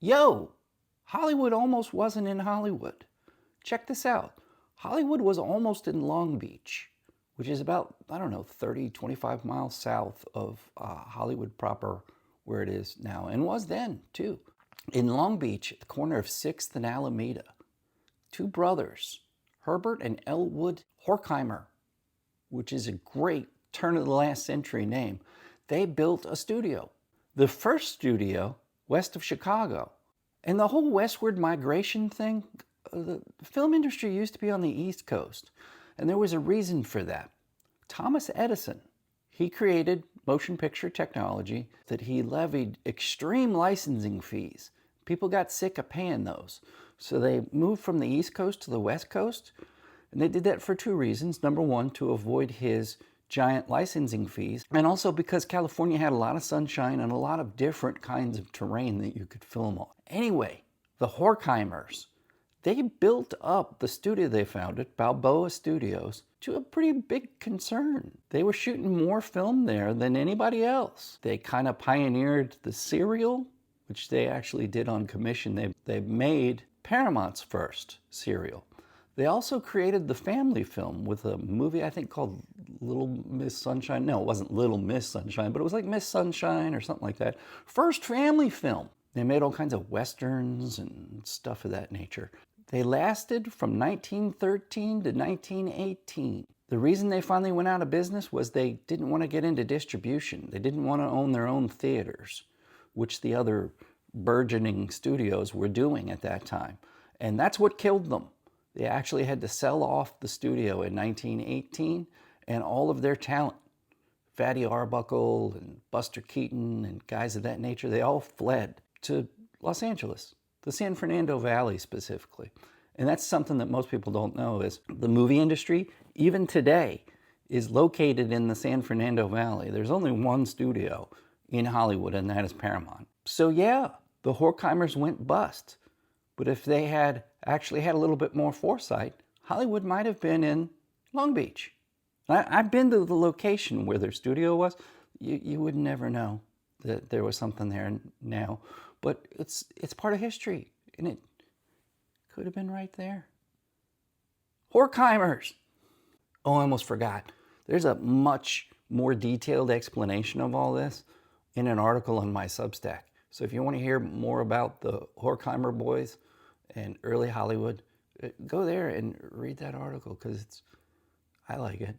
Yo, Hollywood almost wasn't in Hollywood. Check this out. Hollywood was almost in Long Beach, which is about, I don't know, 30, 25 miles south of Hollywood proper, where it is now, and was then too. In Long Beach, at the corner of 6th and Alameda, two brothers, Herbert and Elwood Horkheimer, which is a great turn of the last century name, they built a studio. The first studio west of Chicago. And the whole westward migration thing, the film industry used to be on the East Coast, and there was a reason for that. Thomas Edison, he created motion picture technology that he levied extreme licensing fees. People got sick of paying those. So they moved from the East Coast to the West Coast, and they did that for two reasons. Number one, to avoid his giant licensing fees, and also because California had a lot of sunshine and a lot of different kinds of terrain that you could film on. Anyway, the Horkheimers, they built up the studio they founded, Balboa Studios, to a pretty big concern. They were shooting more film there than anybody else. They kind of pioneered the serial, which they actually did on commission. They made Paramount's first serial. They also created the family film with a movie I think called Little Miss Sunshine. No, it wasn't Little Miss Sunshine, but it was like Miss Sunshine or something like that. First family film. They made all kinds of westerns and stuff of that nature. They lasted from 1913 to 1918. The reason they finally went out of business was they didn't want to get into distribution. They didn't want to own their own theaters, which the other burgeoning studios were doing at that time. And that's what killed them. They actually had to sell off the studio in 1918 and all of their talent. Fatty Arbuckle and Buster Keaton and guys of that nature, they all fled to Los Angeles, the San Fernando Valley specifically. And that's something that most people don't know is the movie industry, even today, is located in the San Fernando Valley. There's only one studio in Hollywood, and that is Paramount. So yeah, the Horkheimers went bust. But if they had actually had a little bit more foresight, Hollywood might have been in Long Beach. I've been to the location where their studio was. You would never know that there was something there now. But it's part of history, and it could have been right there. Horkheimers! Oh, I almost forgot. There's a much more detailed explanation of all this in an article on my Substack. So if you want to hear more about the Horkheimer boys and early Hollywood, go there and read that article because I like it.